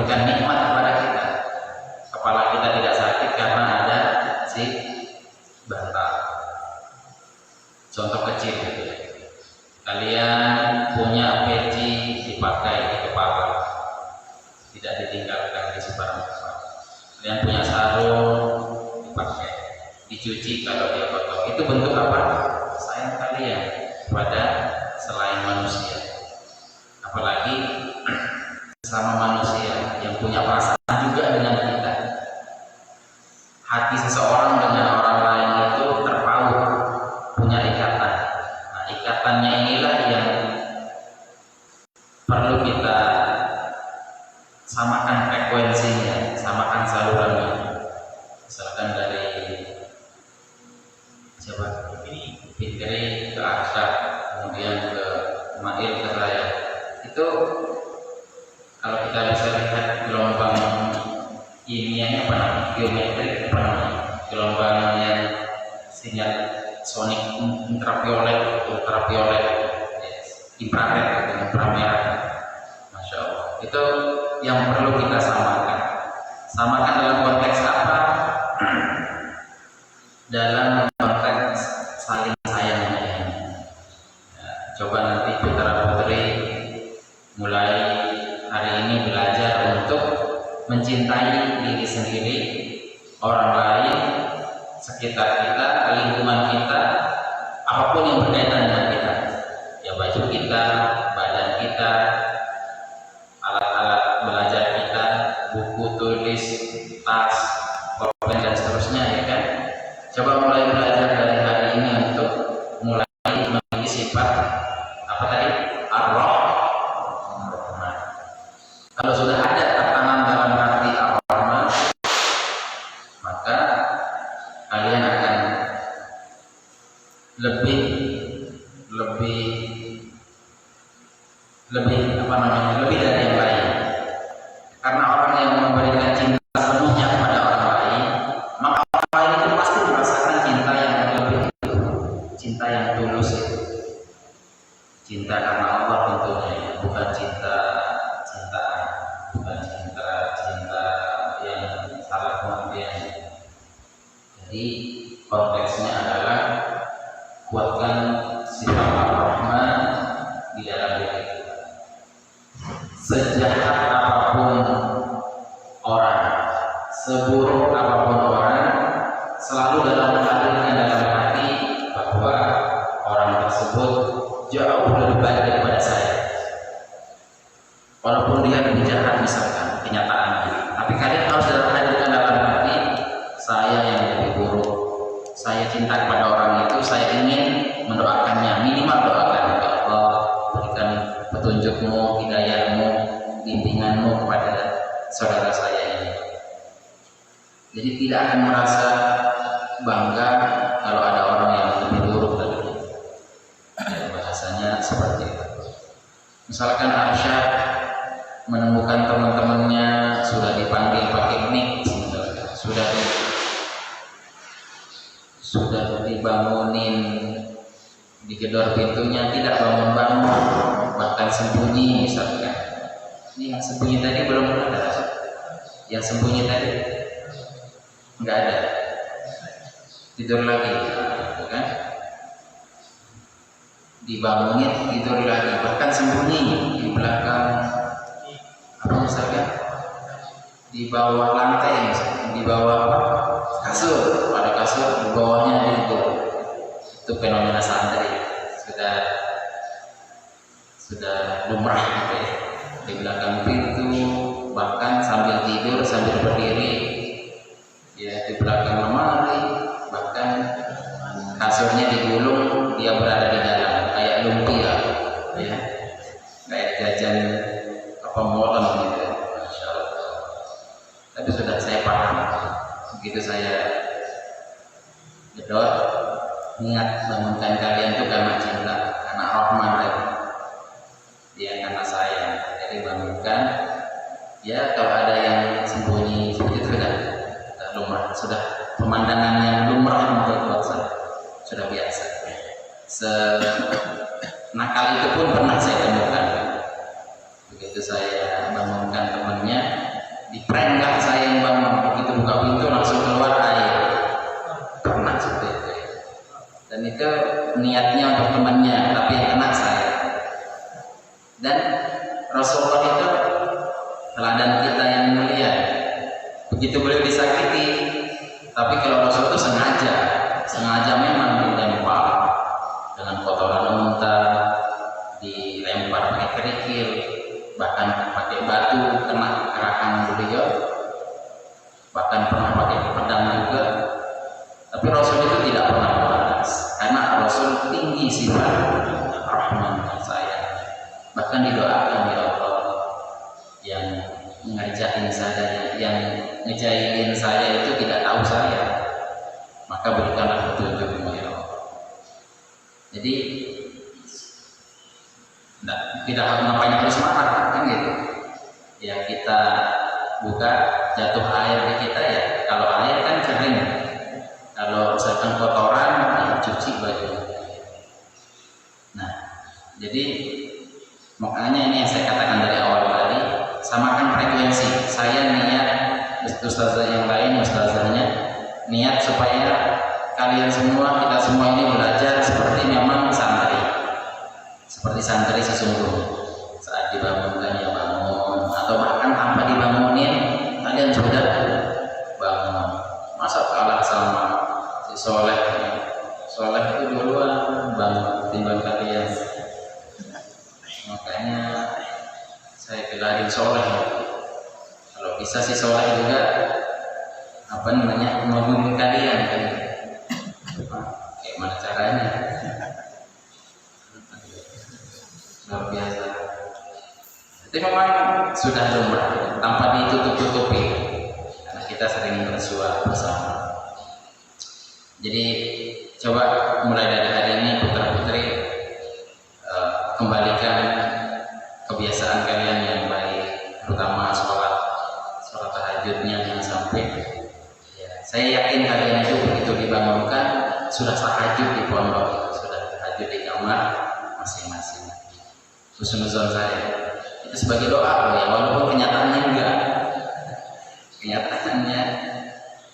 memberikan nikmat kepada kita. Kepala kita tidak sakit karena ada si bantal. Contoh kecil gitu ya. Kalian punya peci dipakai di kepala, tidak ditinggalkan di sebarang tempat. Kalian punya sarung dipakai, dicuci kalau dia kotor. Itu bentuk apa? Sayang kalian kepada selain manusia. Apalagi sama manusia yang punya perasaan juga dengan kita. Hati seseorang dengan orang lain itu terpaut, punya ikatan. Nah, ikatannya inilah yang perlu kita samakan frekuensinya, samakan salurannya. Misalkan dari siapa? Fitri ke Arsyad, kemudian ke Mail ke saya. Itu kalau kita bisa lihat gelombang kimianya apa namanya? Geometrik apa namanya? Gelombangnya sinyal sonik ultraviolet, infrared, inframerah. Masya Allah. Itu yang perlu kita samakan. Samakan dalam konteks apa? Dalam konteks saling sayang menyayangi. Ya, coba nanti putra putri mulai hari ini belajar untuk mencintai diri sendiri, orang lain, sekitar kita, lingkungan kita, apapun yang berkaitan dengan kita. Ya baju kita, badan kita, alat-alat belajar kita, buku tulis, tas, pulpen dan seterusnya, ya kan? Coba mulai belajar dari hari ini untuk mulai memiliki sifat apa tadi? Ar-Rahmah. Kalau sudah ada tekanan dalam hati Ar-Rahmah, maka kalian akan lebih dari yang lain. Karena orang yang memberikan cinta sepenuhnya kepada orang lain, maka orang lain itu pasti merasakan cinta yang lebih, cinta yang tulus itu. Cinta karena Allah tentunya, bukan cinta yang salah pengertian. Jadi konteksnya adalah kuatkan sifat Ar-Rahman di dalam diri kita. Sejahat apapun orang, seburuk apapun orang, selalu dalam hati bahwa orang tersebut jauh lebih baik daripada saya. Walaupun dia lebih jahat misalkan kenyataannya, tapi kalian harus hadirkan dalam hati, saya yang lebih buruk. Saya cinta kepada orang itu, saya ingin mendoakannya, minimal doakan ya Allah, berikan petunjukmu, hidayahmu, bimbinganmu kepada saudara saya ini. Jadi tidak akan merasa bangga kalau ada orang yang lebih buruk dari kita. Bahasanya seperti itu. Misalkan Arsyad menemukan teman-temannya sudah dipanggil pakai mic, sudah dibangunin, digedor pintunya, tidak bangun-bangun, bahkan sembunyi misalkan. Ini yang sembunyi tadi belum ada. Yang sembunyi tadi nggak ada, tidur lagi, kan? Dibangunin, tidur lagi, bahkan sembunyi di belakang apa misalkan, di bawah lantai, misalkan, di bawah kasur, pada kasur di bawahnya itu fenomena santri sudah lumrah gitu ya. Di belakang pintu, bahkan sambil tidur sambil berdiri ya, di belakang lemari, bahkan kasurnya digulung, dia berada di dalam kayak lumpia ya, kayak jajan apa molen gitu. Masya Allah. Tapi sudah saya paham, begitu saya gedor, ingat bangunkan kalian itu karena cinta, karena Rahman tadi, dia karena sayang. Jadi bangunkan ya. Kalau ada yang sembunyi seperti itu sudah lumrah, sudah pemandangan yang lumrah menurut saya, sudah biasa. Nakal itu pun pernah saya temukan. Begitu saya bangunkan temannya, begitu beliau disakiti. Tapi kalau Rasul itu sengaja memang dilempar dengan kotoran unta, dilempar pakai kerikil, bahkan pakai batu kena kerakan beliau, bahkan pernah pakai pedang juga. Tapi Rasul itu tidak pernah membalas, karena Rasul tinggi sifat rahman sayang. Bahkan didoakan ya Allah, yang ngajakin saya, yang ngejailin saya itu tidak tahu saya, maka berikanlah petunjukmu ya Allah. Jadi tidak ngapain harus marah kan gitu ya, kita buka jatuh air di kita ya, kalau air kan kering, kalau misalkan kotoran ya cuci baju. Nah jadi makanya ini yang saya katakan dari awal tadi, samakan frekuensi. Saya niat, ustazah yang lain, ustazahnya niat supaya kalian semua, kita semua ini belajar seperti memang santri, seperti santri sesungguhnya. Saat dibangunkan ya bangun, atau bahkan tanpa dibangunin kalian sudah bangun. Masa kalah sama si Soleh itu duluan bangun timbang kalian. Makanya saya gelarin Soleh. Kalau bisa si Soleh juga membangun kalian kan. Kayak mana caranya? Luar biasa. Itu memang sudah lumrah tanpa ditutup-tutupi, karena kita sering bersua bersama. Jadi coba mulai dari hari ini putra-putri kembalikan kebiasaan kalian yang baik, terutama sholat tahajudnya yang sampai. Ya, saya yakin kalian itu begitu dibangunkan sudah tahajud di pondok, sudah tahajud di kamar masing-masing. Husnuzon saya itu sebagai doa ya, walaupun kenyataannya enggak, kenyataannya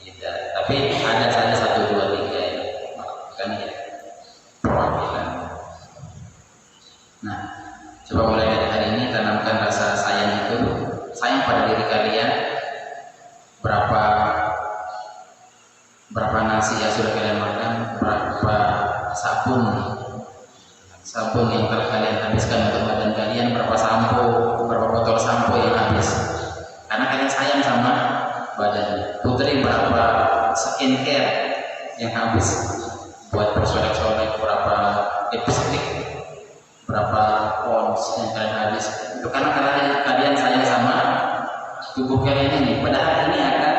tidak, tapi ada saja 1, 2, 3 ya, kan ya perwakilan. Nah, coba mulai dari hari ini tanamkan rasa sayang itu, sayang pada diri kalian. Berapa nasi yang sudah kalian makan, berapa sabun yang telah kalian habiskan untuk badan kalian, berapa botol sampo yang habis, karena kalian sayang sama badannya. Putri berapa skincare yang habis buat bersolek-solek, berapa lipstick, berapa pons yang kalian habis, itu karena kalian sayang sama tubuh kalian ini. Padahal ini akan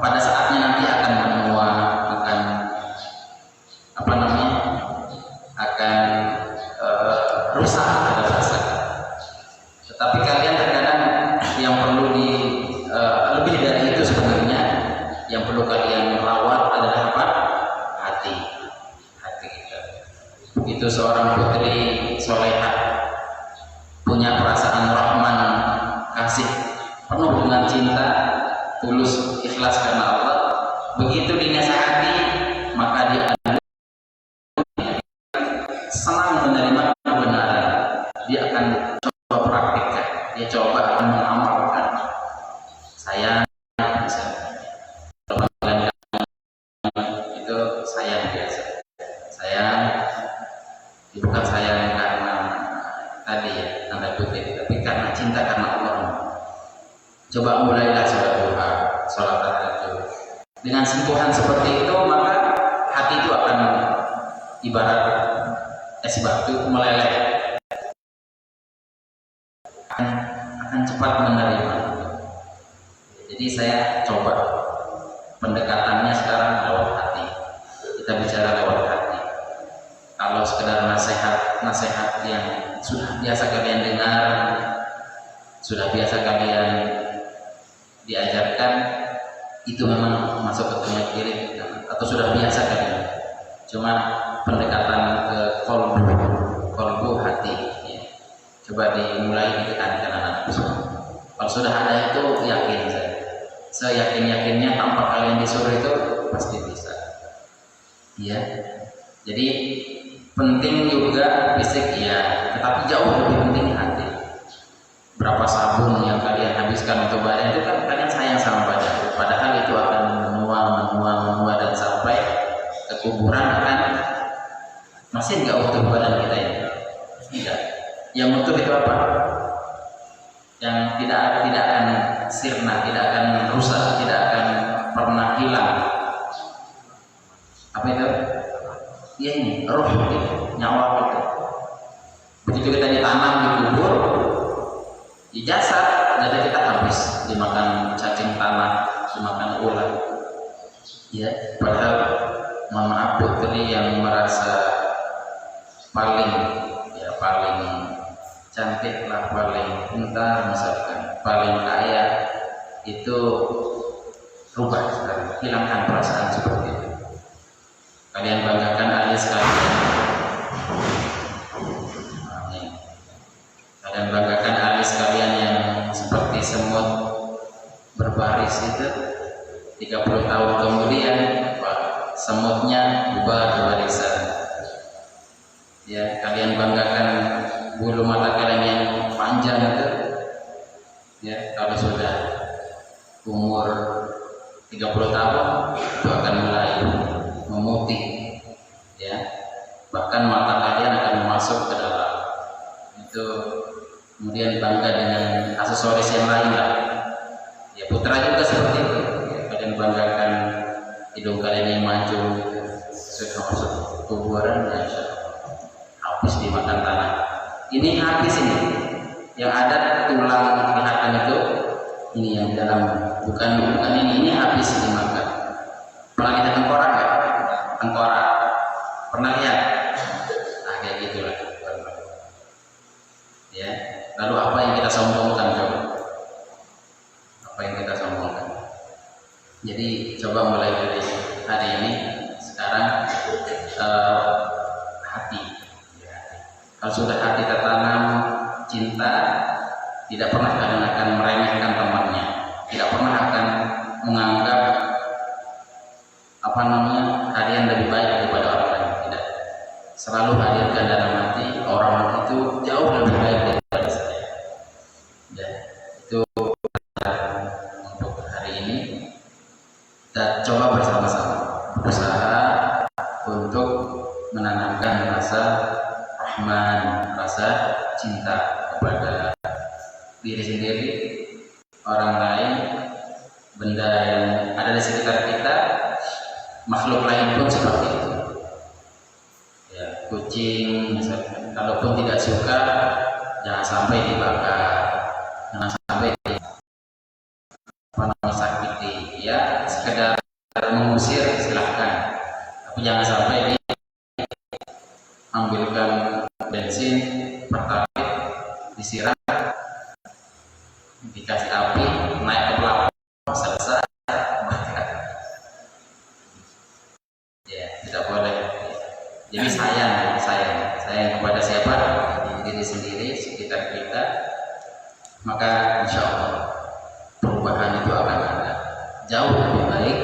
pada saatnya nanti akan menua, akan rusak pada rasa. Tetapi kalian terkadang yang perlu lebih dari itu sebenarnya, yang perlu kalian rawat adalah hati kita. Begitu seorang putri solehah punya perasaan rahman, kasih penuh dengan cinta, tulus, ikhlas karena Allah, begitu dinasihati maka dia senang menerima kebenaran. Dia akan coba praktikkan, dia coba akan mengamalkan. Sayang itu sayang biasa, sayang bukan sayang karena tadi ya tanda kutip, tapi karena cinta karena Allah. Coba mulailah sholat tahajud dengan sentuhan seperti itu, maka hati itu akan ibarat es batu meleleh, akan cepat menerima. Jadi saya coba pendekatannya sekarang lewat hati. Kita bicara lewat hati. Kalau sekedar nasihat yang sudah biasa kalian dengar, sudah biasa kalian diajarkan, itu memang masuk ke telinga kiri atau sudah biasa kalian. Cuma pendekatan ke kolbu hati ya. Coba dimulai ditekankan anak-anak semua. Kalau sudah ada itu, yakin saya yakin-yakinnya tanpa kalian disuruh itu pasti bisa ya. Jadi penting juga fisik ya, tetapi jauh lebih penting hati. Berapa sabun yang kalian habis dihabiskan untuk badan itu kan kalian sayang sama badan, padahal itu akan menua dan sampai ke kuburan akan masih nggak utuh badan kita ini. Tidak. Yang utuh itu apa? Yang tidak akan sirna, tidak akan rusak, tidak akan pernah hilang. Apa itu? Ya ini roh itu, nyawa itu. Begitu kita ditanam di kubur, di jasad kita habis dimakan cacing tanah, dimakan ular. Ya, padahal mohon maaf putri yang merasa paling cantik lah, paling pintar misalkan, paling kaya, itu rubah sekali, hilangkan perasaan seperti itu. Kalian banggakan alis kalian. Kalian banggakan alis kalian yang seperti semut berbaris itu, 30 tahun kemudian semutnya bubar barisan. Ya, kalian banggakan bulu mata kalian yang panjang itu. Ya, kalau sudah umur 30 tahun itu akan mulai memutih. Ya, bahkan mata kalian akan masuk ke dalam. Itu kemudian bangga dengan aksesoris yang lain lah. Ya, putra juga seperti itu. Ya, kalian banggakan hidung kalian yang maju sudah masuk kuburan, ya, habis dimakan tanah. Ini habis ini. Yang ada tulang kelihatan itu, ini yang di dalam, bukan ini habis dimakan. Pernah kita tengkorak nggak? Tengkorak. Pernah lihat? Nah, kayak gitulah. Ya. Lalu apa yang kita sombongkan coba? Apa yang kita sombongkan? Jadi coba mulai dari hari ini, sekarang hati. Ya. Kalau sudah hati tertanam cinta, tidak pernah kalian akan meremehkan temannya, tidak pernah akan menganggap kalian lebih baik daripada orang lain. Tidak. Selalu hadirkan dalam hati orang itu jauh lebih baik daripada saya. Ya. Itu untuk hari ini. Dan coba bersama-sama berusaha untuk menanamkan rasa rahman, rasa cinta kepada diri sendiri, orang lain, benda yang ada di sekitar kita, makhluk lain pun seperti itu. Ya, kucing misalkan, kalaupun tidak suka, jangan sampai dibakar, jangan sampai sakiti. Ya, sekedar mengusir silahkan, tapi jangan sampai diambilkan bensin, pertalite, disiram, dikasih api, naik ke pelapon, selesai. Ya, tidak boleh. Jadi sayang kepada siapa? Diri sendiri, sekitar kita. Maka insya Allah perubahan itu akan ada. Jauh lebih baik,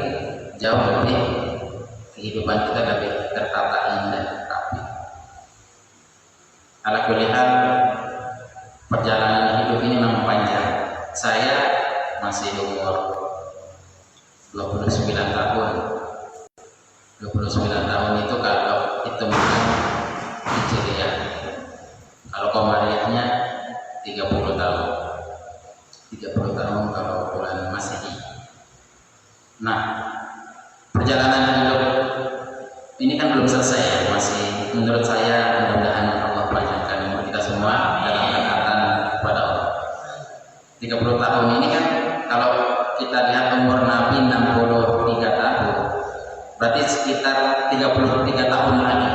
jauh lebih, kehidupan kita lebih tertata indah, rapi. Ala kulli hal, perjalanan hidup ini memang panjang. Saya masih umur 29 tahun. 29 tahun itu kalau hitungan Hijriah, kalau Qamariyahnya 30 tahun. 30 tahun kalau bulan Masehi. Nah, perjalanan hidup ini kan belum selesai, masih menurut saya mudah-mudahan Allah panjangkan umur kita semua dalam ketaatan kepada Allah. 30 tahun ini kan kalau kita lihat umur Nabi 63 tahun, berarti sekitar 33 tahun lagi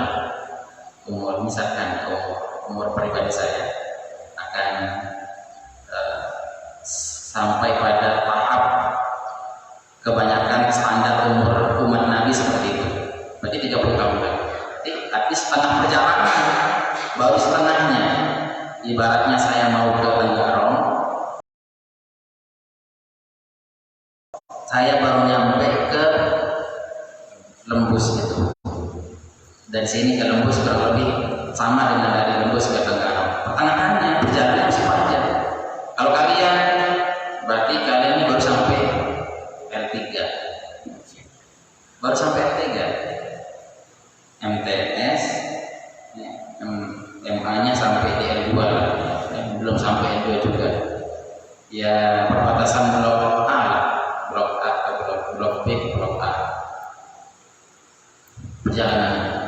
umur, misalkan umur pribadi saya akan sampai pada tahap kebanyakan standar umur umat Nabi seperti itu. Berarti 30 tahun lagi. Tapi setengah perjalanan, baru setengahnya. Ibaratnya saya mau ke Tenggarong, saya baru nyampe ke Lembus itu. Dari sini ke Lembus kurang lebih sama dengan dari Lembus ke Tenggarong. Pertengahannya perjalanan masih panjang. Kalau kalian ya perbatasan blok A, blok A atau blok B, blok A. Perjalanan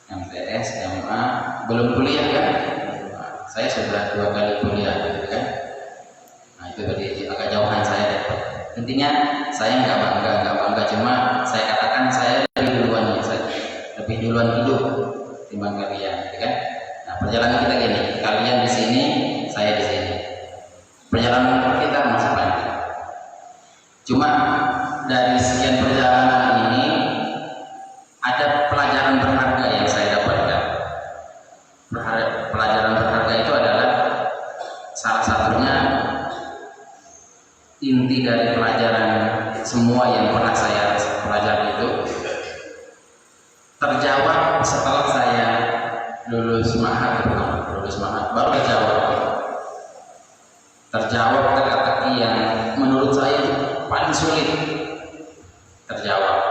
MTS, MA, belum kuliah kan? Saya sudah 2 kali kuliah, gitu kan? Nah itu berarti agak jauhan saya. Intinya saya nggak bangga, cuma saya katakan saya lebih duluan hidup timbang kalian, gitu kan? Nah perjalanan kita gini, kalian di sini, saya di sini. Perjalanan kita masih panjang. Cuma dari sekian perjalanan ini ada pelajaran berharga yang saya dapatkan. Pelajaran berharga itu adalah salah satunya inti dari pelajaran semua yang pernah saya pelajari itu terjawab setelah saya lulus mahad baru terjawab teka-teki yang menurut saya paling sulit terjawab.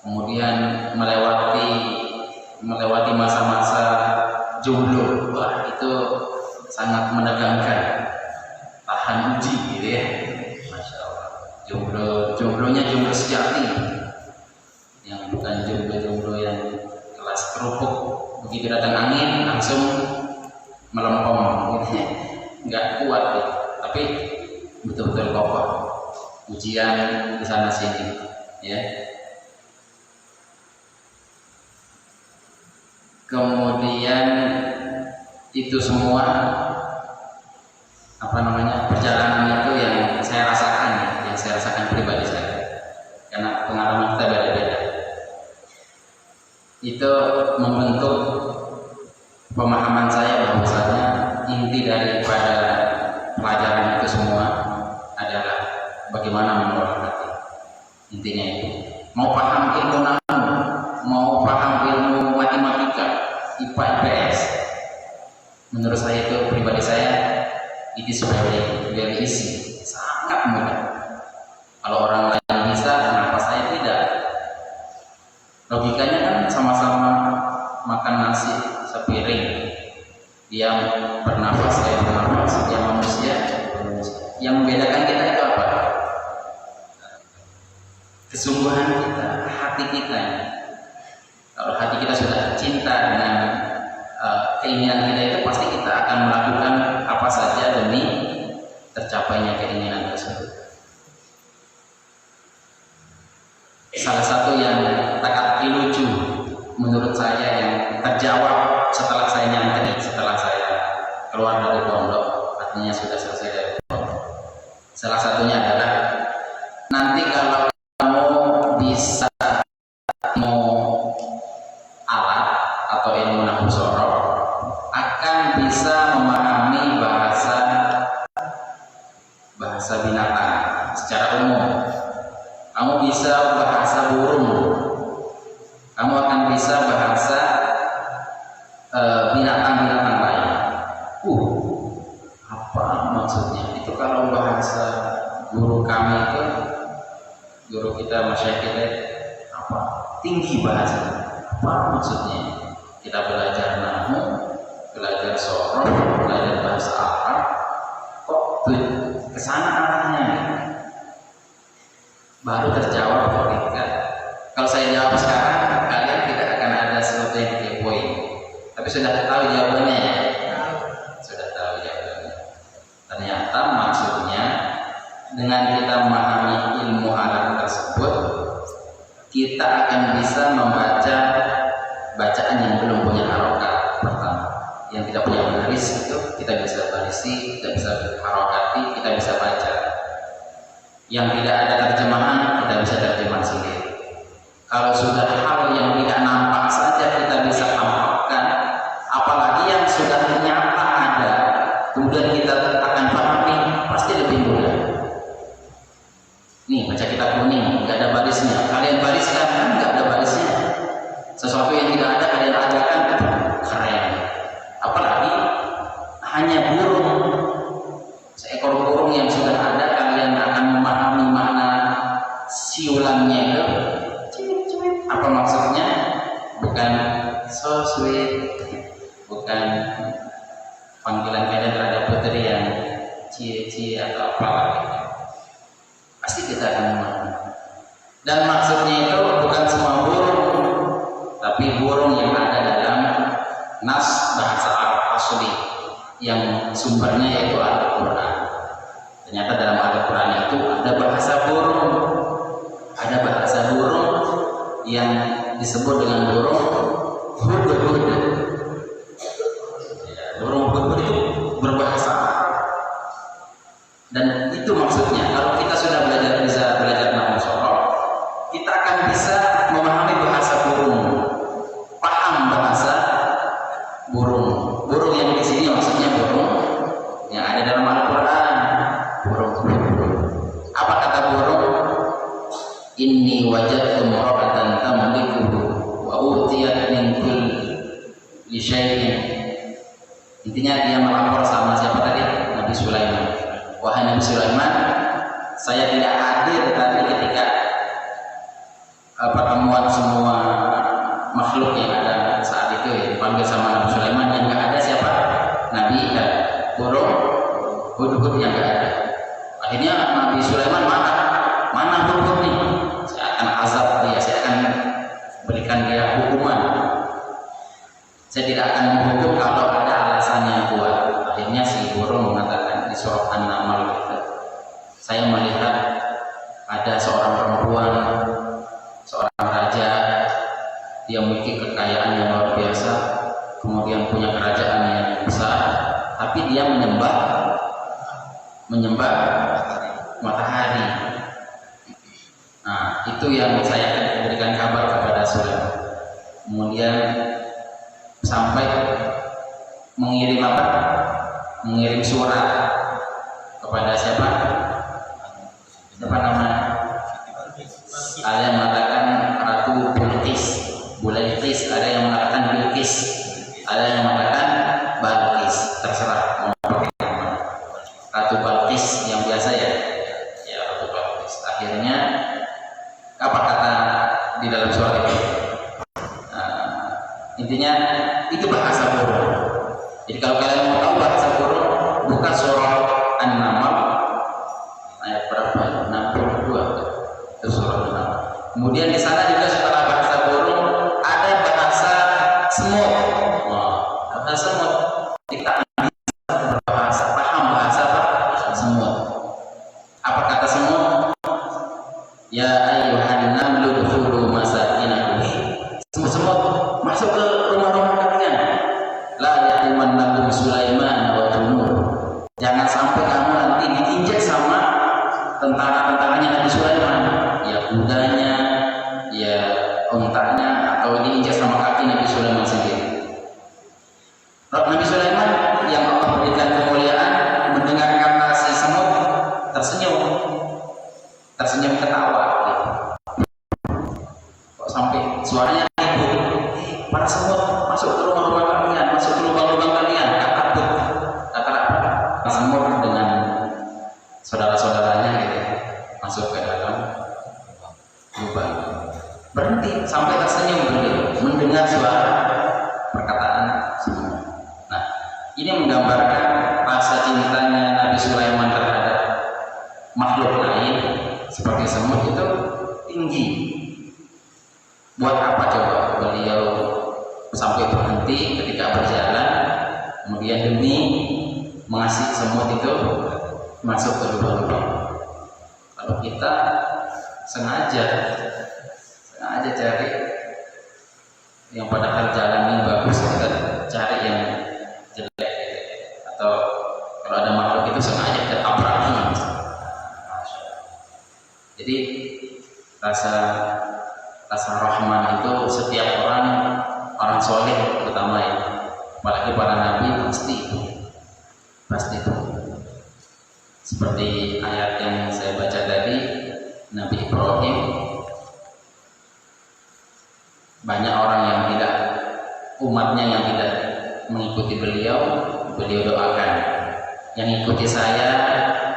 Kemudian melewati masa-masa jomblo, wah itu sangat menegangkan, tahan uji gitu ya, masya Allah. Jomblonya jomblo sejati, yang bukan jomblo yang kelas kerupuk, begitu datang angin langsung melempem gitu, nggak kuat gitu. Tapi betul-betul kokoh, ujian di sana sini ya. Kemudian itu semua perjalanan itu yang saya rasakan pribadi saya, karena pengalaman kita beda-beda. Itu membentuk pemahaman saya bahwasanya inti daripada pelajaran itu semua adalah bagaimana mengelola hati. Intinya itu, mau paham ilmu nahu, mau paham ilmu matematika, IPA, IPS, menurut saya itu pribadi saya, it is very easy, sangat mudah. Kalau orang lain bisa, kenapa saya tidak? Logikanya kan sama-sama makan nasi sepiring, dia bernafas, saya bernafas, dia manusia. Yang membedakan kita itu apa? Kesungguhan kita, hati kita. Kalau hati kita sudah cinta dengan keinginan kita itu, pasti kita akan melakukan apa saja demi tercapainya keinginan tersebut. Salah satu yang teka-teki lucu menurut saya yang terjawab setelah saya nyantri, setelah saya keluar dari pondok, artinya sudah selesai dari pondok. Salah satunya adalah, nanti kalau kamu bisa mau alat atau ilmu nahwu sorof, akan bisa memahami bahasa binatang secara umum. Kamu bisa bahasa burung, kamu akan bisa bahasa binatang-binatang lain. Apa maksudnya? Itu kalau bahasa guru kami itu, guru kita, masyayikh kita, apa? Tinggi bahasanya. Apa maksudnya? Kita belajar nahwu, belajar sorof, belajar bahasa Arab, kok kesana arahnya? Baru terjawab ketika, kalau saya jawab sekarang, kalian tidak akan ada sesuatu yang dikepoin. Tapi sudah tahu jawabannya ya? Sudah tahu jawabannya. Ternyata maksudnya, dengan kita memahami ilmu alam tersebut, kita akan bisa membaca bacaan yang belum punya harokat pertama. Yang tidak punya baris itu kita bisa barisi, kita bisa harokati, kita bisa baca. Yang tidak ada terjemahan, kita bisa terjemah sendiri. Kalau sudah hal yang tidak nampak saja kita bisa tampakkan, apalagi yang sudah nyata ada, kemudian kita akan pahami, pasti lebih mudah. Nih, baca kitab kuning, nggak ada barisnya. Kalian bariskan, kan nggak ada barisnya. Sesuatu yang tidak ada kalian ajarkan, keren. Apalagi hanya burung, seekor burung yang sudah ada, kalian akan memahami makna siulannya itu. Apa maksudnya? Bukan so sweet, bukan panggilan perhatian terhadap putri yang cie-cie atau apa gitu, pasti kita akan memahami. Dan maksudnya itu bukan semua burung, tapi burung yang ada dalam nas bahasa Arab asli yang sumbernya yaitu Al-Quran. Ternyata dalam Al-Quran itu ada bahasa burung yang disebut dengan burung hudhud. Burung hudhud itu berbahasa Arab, dan itu maksudnya kalau kita sudah bisa belajar nahwu sorof, kita akan bisa memahami bahasa burung, paham bahasa burung. Burung yang di sini maksudnya burung yang ada dalam Al-Quran, burung. Apa kata burung? Inni wajadtu imra'atan tamlikuhu wa utiyat min kulli syai'in. Intinya dia melapor sama siapa tadi? Nabi Sulaiman. Wahai Nabi Sulaiman, saya tidak hadir tadi ketika pertemuan semua makhluk yang ada saat itu ya, dipanggil sama Nabi Sulaiman. Yang nggak ada siapa? Nabi burung hudhud yang nggak ada. Akhirnya Nabi Sulaiman mana hudhud nih? Saya akan azab dia, saya akan berikan dia hukuman. Saya tidak akan menghukum kalau ada alasannya yang kuat. Akhirnya si burung mengatakan di surah An-Naml gitu, saya melihat ada seorang perempuan, seorang raja, dia memiliki kekayaan yang luar biasa, kemudian punya kerajaan yang besar, tapi dia menyembah matahari. Nah, itu yang saya akan berikan kabar kepada Sulaiman. Kemudian sampai mengirim surat kepada siapa namanya? Ada yang mengatakan Ratu Bulqis, ada yang mengatakan Bilqis, ada yang mengatakan Balqis, terserah mau pakai nama. Ratu Balqis yang biasa ya Ratu Balqis. Akhirnya apa kata di dalam surat itu? Intinya itu bahasa burung. Jadi kalau kalian mau tahu bahasa burung, buka surah An-Naml ayat berapa? 62. Itu surah An-Naml. Kemudian di sana juga setelah bahasa burung ada bahasa semut. Bahasa semut. Kita bisa berbahasa, paham bahasa apa? Semut. Apa kata semut? Ya ayyuhan namlu dkhulu masakinakum. Semut masuk ke rumah-rumah kalian. La ya'timannakum Sulaiman wa junud. Jangan sampai kamu nanti diinjak sama tentara-tentaranya Nabi Sulaiman. Ya kudanya, ya untanya, atau diinjak sama kaki Nabi Sulaiman sendiri. Nabi Sulaiman yang Allah berikan kemuliaan mendengar kata si semut tersenyum ketawa gitu. Kok sampai suaranya para semut masuk ke rumah-rumah kalian, masuk ke lubang-lubang kalian, kata apa? Semut dengan saudara-saudaranya gitu masuk ke dalam lubang. Berhenti sampai tersenyum beliau mendengar suara perkataan semut. Nah, ini menggambarkan rasa cintanya Nabi Sulaiman terhadap makhluk lain seperti semut itu tinggi. Buat apa coba beliau sampai berhenti ketika berjalan, kemudian demi mengasihi semut itu masuk ke lubang-lubang. Kalau kita sengaja cari yang padahal jalan ini bagus, kita cari yang jelek, atau kalau ada makhluk itu sengaja kita tabraki. Jadi rasa rahman itu setiap orang soleh terutama ya, apalagi para nabi pasti itu. Seperti ayat yang saya baca tadi, Nabi Ibrahim, banyak orang yang tidak, umatnya yang tidak mengikuti beliau doakan, yang ikuti saya,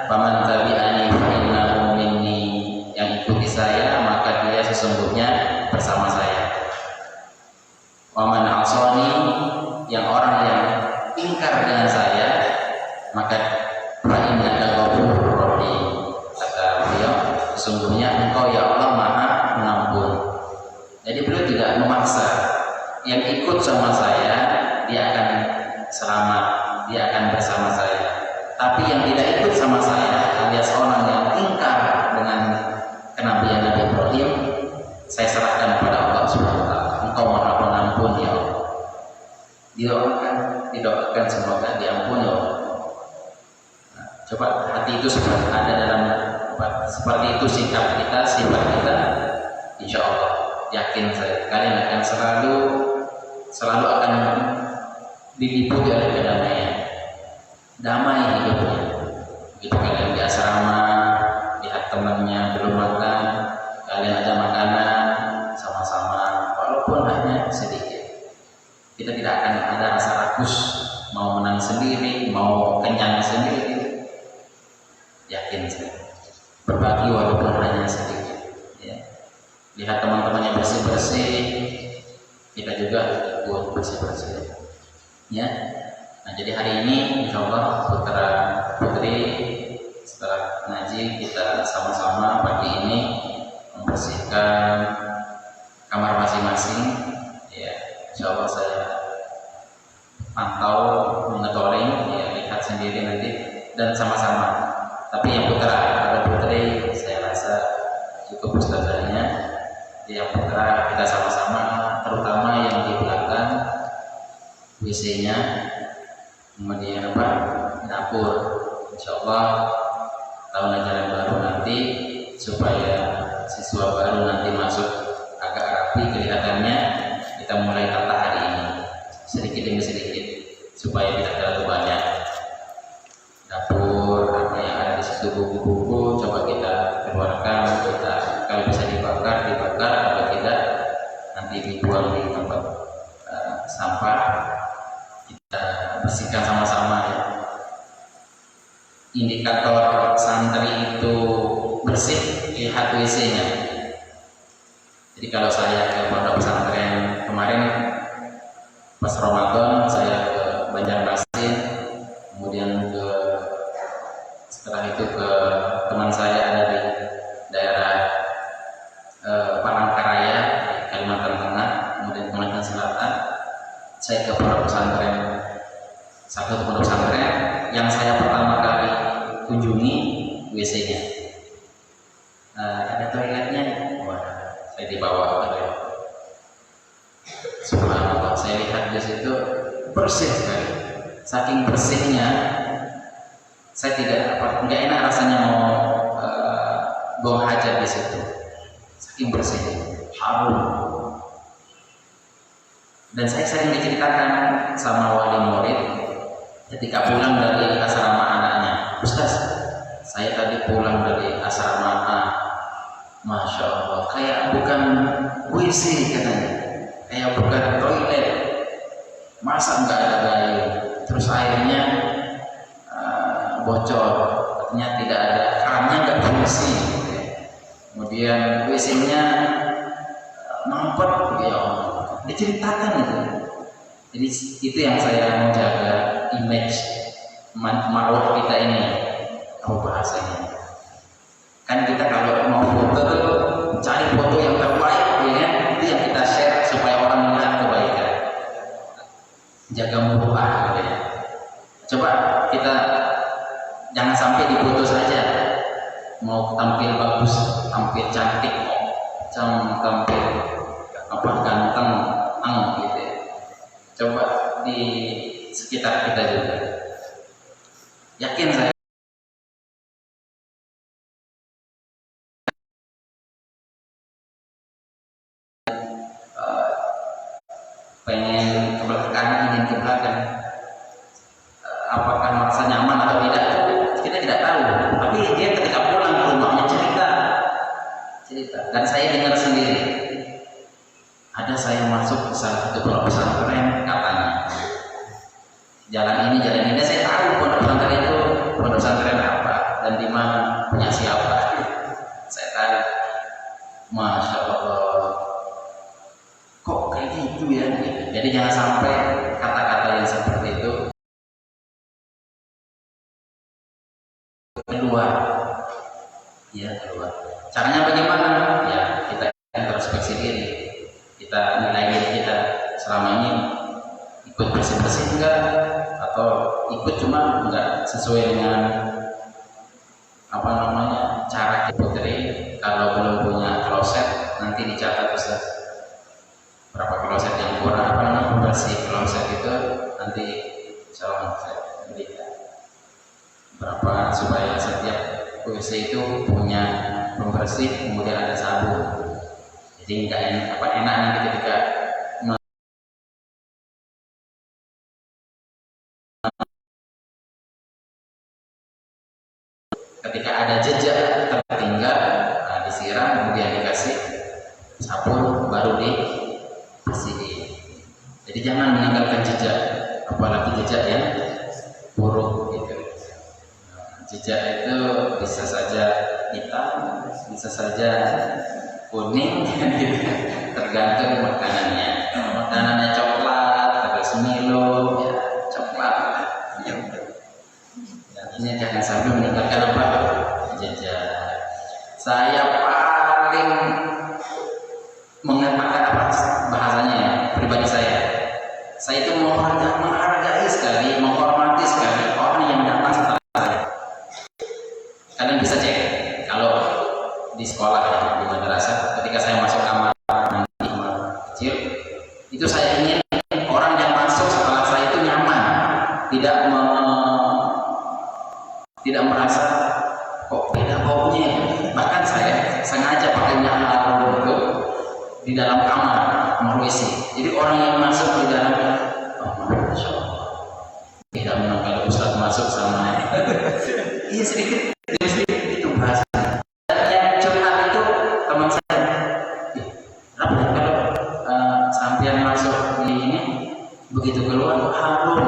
faman tabi'ani fa innahu minni, yang ikuti saya maka dia sesungguhnya bersama saya. Waman asani, yang orang yang ingkar dengan saya, maka fa'innaka ghafurur rahim, kata beliau, sesungguhnya engkau ya Allah maha pengampun. Jadi beliau tidak memaksa, yang ikut sama saya dia akan selamat, dia akan bersama saya. Tapi yang tidak ikut sama saya alias orang yang ingkar dengan kenabian Nabi Ibrahim, saya serahkan kepada Allah Subhanahu wa taala. Engkau maha pengampun ya Allah. Didoakan semoga diampuni ya Allah. Nah, coba hati itu seperti ada dalam seperti itu sikap kita, sifat kita, insya Allah yakin saya kalian akan selalu akan diliputi oleh kedamaian, damai hidupnya. Begitu kalian di asrama, lihat temannya belum makan, kalian ada makanan sama-sama, walaupun hanya sedikit, kita tidak akan ada rasa rakus, mau menang sendiri, mau kenyang sendiri. Yakin saya, berbagi walaupun hanya sedikit. Ya. Lihat teman-temannya bersih-bersih, kita juga ikut bersih-bersih. Ya. Nah, jadi hari ini insya Allah putra putri setelah ngaji kita sama-sama pagi ini membersihkan kamar masing-masing. Ya, insya Allah saya pantau, monitoring, ya, lihat sendiri nanti dan sama-sama. Tapi yang putra atau putri saya rasa cukup ustazahnya. Yang putra kita sama-sama, terutama yang di belakang WC-nya, kemudian apa, dapur. Insya Allah tahun ajaran baru nanti supaya siswa baru nanti masuk agak rapi kelihatannya, kita mulai tata hari ini sedikit demi sedikit supaya tidak terlalu banyak. Dapur apa yang ada di situ, buku-buku coba kita keluarkan, kita kalau bisa dibakar kalau tidak nanti dibuang di tempat sampah. Kita bersihkan sama-sama ya. Indikator santri itu bersih, lihat WC-nya. Jadi kalau saya ke pondok pesantren kemarin pas Ramadan, saya ke Banjarmasin, kemudian setelah itu ke teman saya ada di daerah Palangkaraya, Kalimantan Tengah, kemudian Kalimantan Selatan. Saya ke pondok pesantren, satu pondok pesantren yang saya pertama kali kunjungi WC-nya. Ada toiletnya, wah, saya dibawa ke toilet. Subhanallah, saya lihat di situ bersih sekali. Saking bersihnya, saya nggak enak rasanya mau buang hajat di situ. Saking bersihnya, harum. Dan saya sering diceritakan sama wali murid ketika pulang dari asrama anaknya, Ustaz, saya tadi pulang dari asrama A, Masya Allah, kayak bukan WC katanya, kayak bukan toilet, masa nggak ada gayung, terus airnya bocor, artinya tidak ada kerannya, nggak fungsi, kemudian WC-nya mampet, ya Allah. Diceritakan itu. Jadi itu yang saya mau jaga, image marwah kita ini, apa bahasanya? Kan kita kalau mau foto cari foto yang terbaik, ya kan? Itu yang kita share supaya orang melihat kebaikan. Jaga muruah, gitu ya. Coba kita jangan sampai difoto saja, mau tampil bagus, tampil cantik, tampil apa ganteng, gitu ya. Coba di sekitar kita juga. Yakin saya pengen ke belakang, ingin ke belakang, apakah merasa nyaman atau tidak, kita tidak tahu. Tapi dia ketika pulang ke rumahnya cerita, dan saya dengar sendiri. Ada saya masuk ke salah satu pondok pesantren, katanya jalan ini saya tahu pondok pesantren itu pondok pesantren apa dan di mana, punya siapa, saya tahu. Masya Allah, kok kayak gitu ya, gitu. Jadi jangan sampai kata-kata yang seperti itu keluar, ya keluar. Caranya bagaimana? Ya kita introspeksi diri, kita nilai diri kita selama ini ikut bersih-bersih enggak, atau ikut cuma enggak sesuai dengan apa namanya cara putri. Kalau belum punya kloset nanti dicatat Ustaz berapa kloset yang kurang, apa namanya bersih kloset itu nanti salah saya berikan berapa supaya setiap WC itu punya pembersih, kemudian ada sabun. Jadi enggak enak nanti ketika ada jejak tertinggal, nah, disiram kemudian dikasih sabun baru dibersihin. Jadi jangan meninggalkan jejak, apalagi jejak yang buruk gitu. Jejak itu bisa saja hitam, bisa saja kuning, tergantung makanannya. Kalau makanannya coklat, terus Milo, ya coklat. Ya, ini jangan sampai meninggalkan apa? Jejak. Saya paling mengatakan apa bahasanya ya, pribadi saya itu menghargai sekali, menghormati sekali orang yang datang setelah saya. Kalian bisa cek kalau di sekolah ya, di madrasah, ketika saya masuk kamar nanti kecil, itu saya ingin orang yang masuk setelah saya itu nyaman, tidak merasa kok beda baunya. Bahkan saya sengaja pakai minyak harum itu di dalam kamar meruisi. Jadi orang yang masuk di dalam, Masya Allah, tidak menang kalau Ustaz masuk sama iya sedikit itu bahasa. Dan yang curhat itu teman saya, kenapa kalau sampean masuk di ini begitu keluar harum,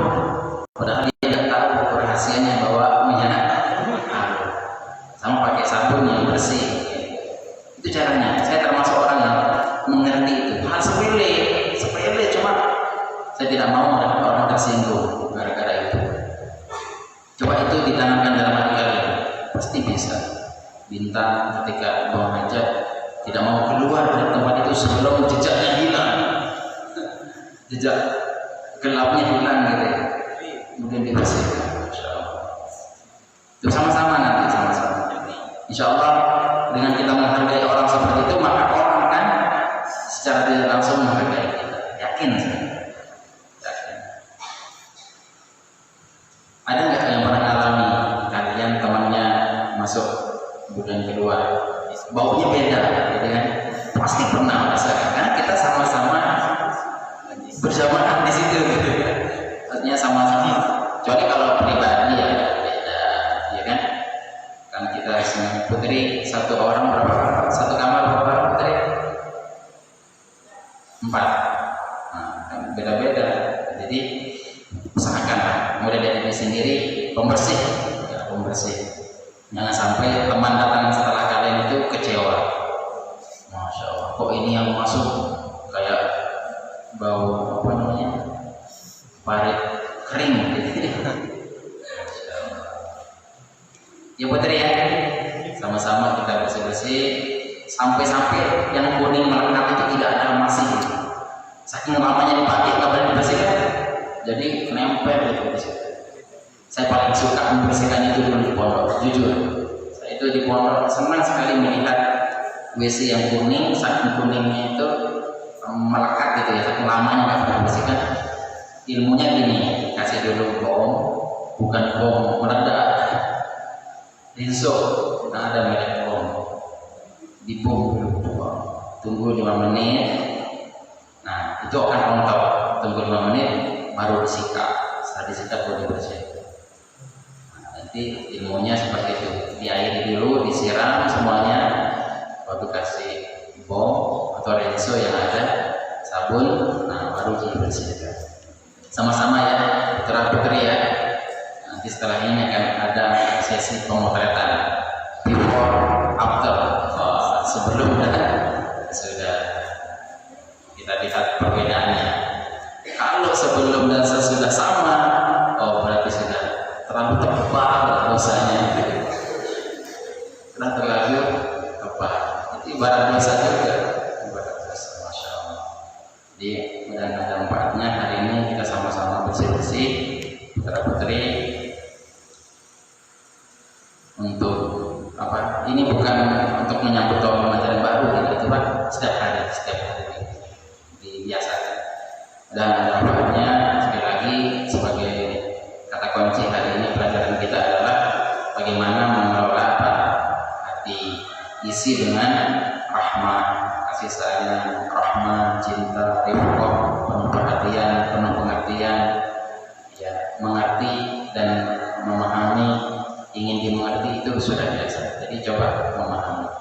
padahal dia tidak tahu rahasianya bahwa minyak harum sama pakai sabun yang bersih. Itu caranya. Saya termasuk orang yang mengerti itu. Hal sepele cuma saya tidak mau ada orang tersinggung gara-gara itu. Coba itu ditanamkan dalam hati kalian, pasti bisa. Bintang ketika buang hajat tidak mau keluar dari tempat itu sebelum jejaknya hilang, jejak gelapnya hilang gitu, kemudian dibersihkan. Itu sama-sama nanti sama-sama. Insya Allah dengan kita menghargai orang seperti itu, maka orang akan secara tidak langsung menghargai kita. Yakin saya. Yakin. Ada nggak yang pernah alami kalian temannya masuk kemudian keluar, baunya beda, gitu kan? Pasti pernah merasakan karena kita sama-sama berjamaah di situ, gitu kan? Artinya sama-sama. Kecuali kalau pribadi ya beda, ya kan? Kan kita putri satu orang berapa? Satu kamar berapa orang putri? 4. Nah, kan beda-beda. Jadi usahakan mulai dari diri sendiri, pembersih, ya, pembersih. Jangan sampai teman datang setelah kalian itu kecewa. Masya Allah, kok ini yang masuk kayak bau apa namanya? Parit kering gitu. Ya putri ya, sama-sama kita bersih-bersih sampai yang kuning melekat itu tidak ada masih. Saking lamanya dipakai nggak boleh dibersihkan, jadi nempel gitu di situ. Saya paling suka membersihkan itu di pondok, jujur. Saya itu di pondok senang sekali melihat WC yang kuning, saking kuningnya itu melekat gitu ya, saking lamanya nggak pernah dibersihkan. Ilmunya gini, kasih dulu bom, bukan bom meledak. Rinso, nah ada merek bom, dibom dulu, tunggu 5 menit. Nah itu akan rontok, tunggu 5 menit baru disikat. Setelah disikat baru dibersihkan. Nah, nanti ilmunya seperti itu, diairi dulu, disiram semuanya, baru kasih bom atau rinso yang ada sabun, nah baru dibersihkan. Sama-sama ya, putra putri ya. Nanti setelah ini akan ada sesi pemotretan before after, sebelum dan sudah. Kita lihat perbedaannya. Kalau sebelum dan sesudah sama, oh berarti sudah terlalu tebal dosanya. ibarat biasa juga, ibarat biasa, masya Allah. Jadi mudah ada manfaatnya. Hari ini kita sama-sama bersih-bersih putra putri untuk apa? Ini bukan untuk menyambut tahun ajaran baru, tidak, itu Pak, setiap hari dibiasakan. Dan ada manfaatnya. Sekali lagi sebagai kata kunci hari ini pelajaran kita adalah bagaimana mengelola hati, isi dengan rahmat, kasih sayang, rahmat, cinta, rifqah, penuh perhatian, penuh pengertian, ya, mengerti dan memahami, ingin dimengerti itu sudah biasa. Jadi coba memahami.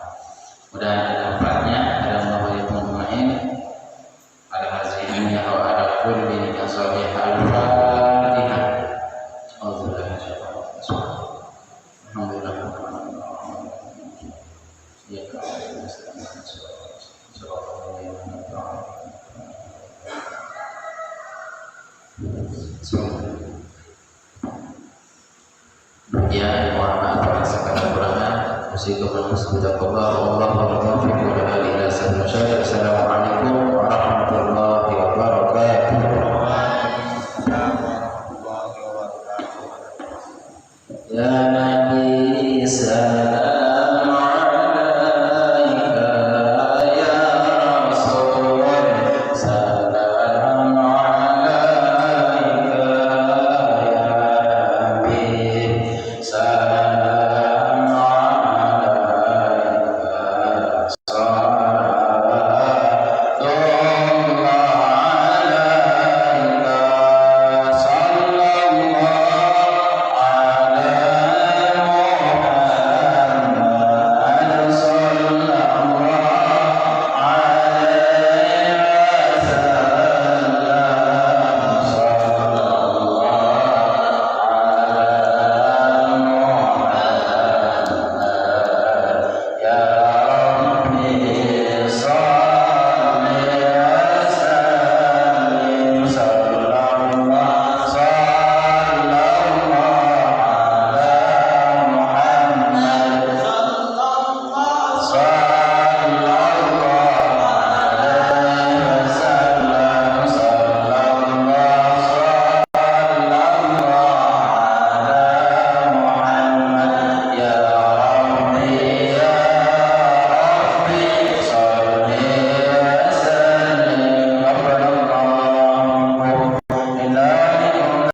Mudah ada manfaatnya. Ada Allahu main, ada hasilnya, atau ada kulli kasalih al-Fatihah. Alhamdulillah. Ya, mohon maaf atas segala kekurangan. Assalamualaikum warahmatullahi wabarakatuh. Ya Nabi salam alaika, ya Rasul salam alaika, ya Habib salam